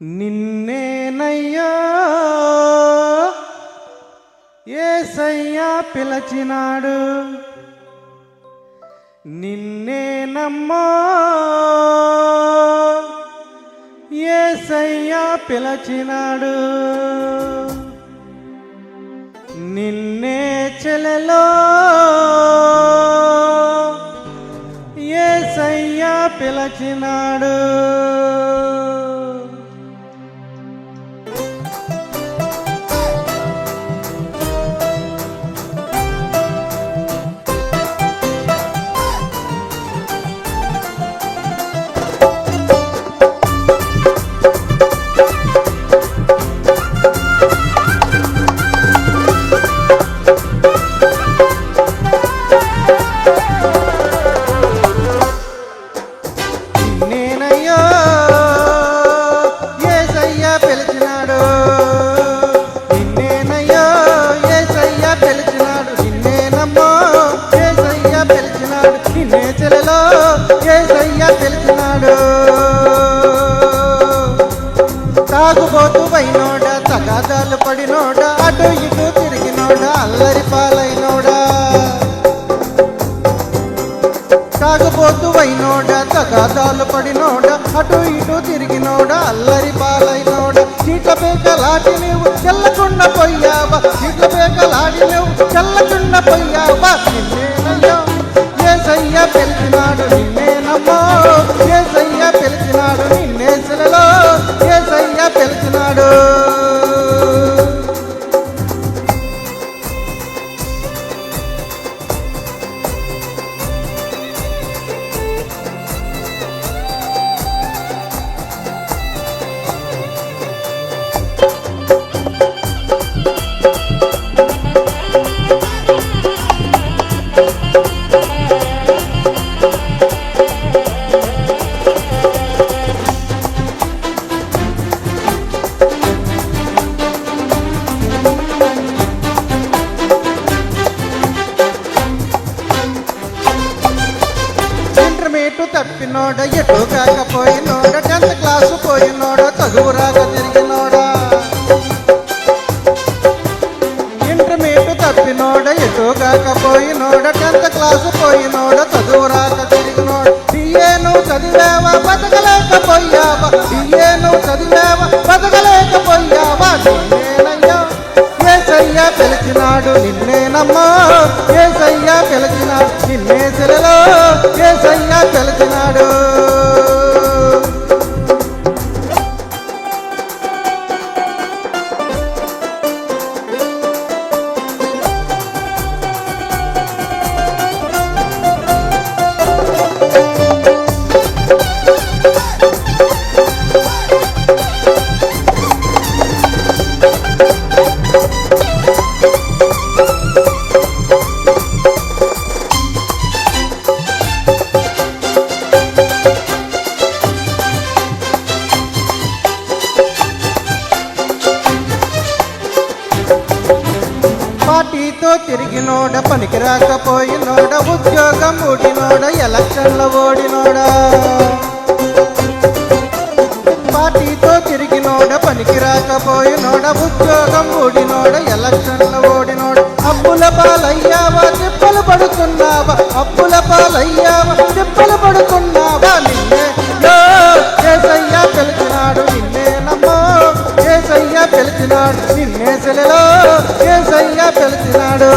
నిన్నేనయ్యా యేసయ్యా పిలచినాడు, నిన్నేనమ్మా యేసయ్యా పిలచినాడు. నిన్నే చెలలో యేసయ్యా పిలచినాడు. తాగుబోతు వైనోడా, తగాదాలు పడినోడా, అటు ఇటు తిరిగినోడా, అల్లరి పాలైనోడా. తాగుబోతు వైనోడా, తగాదాలు పడినోడా, అటు ఇటు తిరిగినోడా, అల్లరి పాలైనోడా. చీట్ల పేకలాడి నువ్వు చెల్లకుండా పోయావా, చీట్ల పేకలాడి నువ్వు చెల్లకుండా పోయావా. నిన్నేనయ్యా యేసయ్యా పిలిచినాడు, నిన్నేనమ్మా యేసయ్యా పిలిచినాడు, నిన్నే శిలలో యేసయ్యా పిలిచినాడు. తప్పినోడ, ఎటు కాకపోయినోడ, 10th క్లాసు పోయినోడ, చదువు రాక తిరిగినోడా. ఇంటర్మీడియట్ తప్పినోడ, ఎటు కాకపోయినోడ, 10th క్లాసు పోయినోడ, చదువు రాక తిరిగినోడ. డిఏను చదివావా బతకలేకపోయావా, డిఏను చదివావా బతకలేకపోయావా. నిన్నేనయ్యా యేసయ్యా పిలిచినాడు, నిన్నేనమ్మా యేసయ్యా పిలిచినాడు, నిన్నే శిలలో యేసయ్యా పిలిచినాడు. పార్టీతో తిరిగినోడ, పనికి రాకపోయినోడ, ఉద్యోగం ఊడినోడ, ఎలక్షన్లో ఓడినోడా. పార్టీతో తిరిగినోడ, పనికి రాకపోయినోడ, ఉద్యోగం ఊడినోడ, ఎలక్షన్లో ఓడినోడ. అప్పుల పాలయ్యావా తిప్పలు పడుతున్నావా, అప్పుల పాలయ్యావా తిప్పలు పడుతున్నావా. నిన్నే యేసయ్యా పిలిచినాడు, నిన్నేనమ్మా యేసయ్యా పిలిచినాడు, నిన్నే శిలలో యేసయ్యా పిలిచినాడు.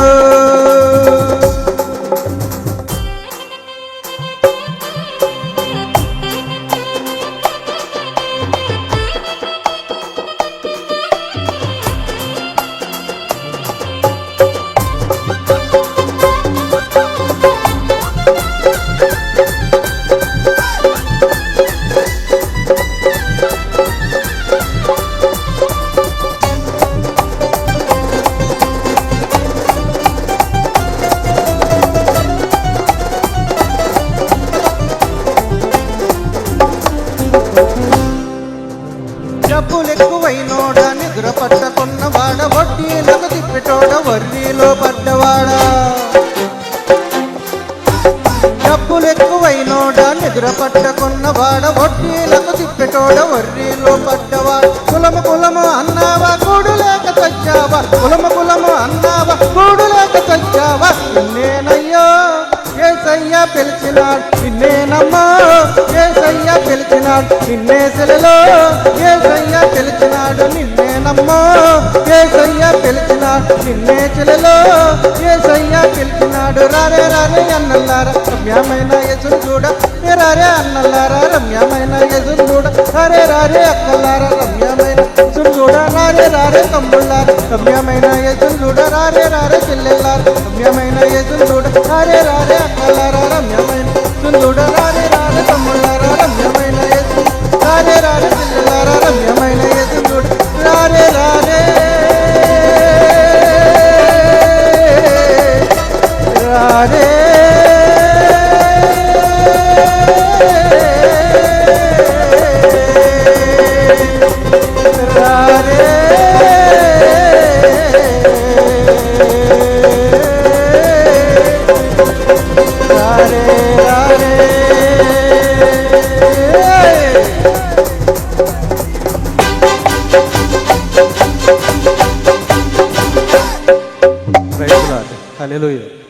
డబ్బులెక్కువైనోడ, నిద్ర పట్టకున్నవాడ, వడ్డీలకు తిప్పిటోడ, వర్రీలో పడ్డవాడా. డబ్బులెక్కువైనోడ, నిద్ర పట్టకున్నవాడ వడ్డీలకు తిప్పెటోడ వర్రీలో పడ్డవాడు కులము కులము అన్నావా కూడు లేక చచ్చావా కులము అన్నావా కూడు లేక చచ్చావా నిన్నేనయ్యో ఏసయ్య పిలిచినాడు నిన్నేనమ్మా ఏసయ్య పిలిచినాడు నిన్నే సెలలో ఏసయ్య పిలిచినాడు నిన్నేనమ్మా ఏసయ్య పిలిచినాడు నిన్నే చెలలో ఏసయ్య పిలిచినాడు రారే రారే అన్నల్లారా రమ్యమైన యేసును చూడ రారే అన్నల్లారా రమ్యమైన యేసును చూడ రారే రారే అక్కల్లారా రమ్యమైన యేసును చూడ రారే రారే తమ్ముళ్ళారా రమ్యమైన యేసును చూడ రారే రారే చెల్లెల్లారా రమ్యమైన యేసును చూడ రారే రారే అక్కల్లారా రమ్యమైన యేసును చూడ రారే రారే తమ్ముళ్ళారా రమ్యమైన యేసు రారే రారే చెల్లెల్లారా రమ్యమైన యేసును చూడ రారే రారే రారే హల్లెలూయా.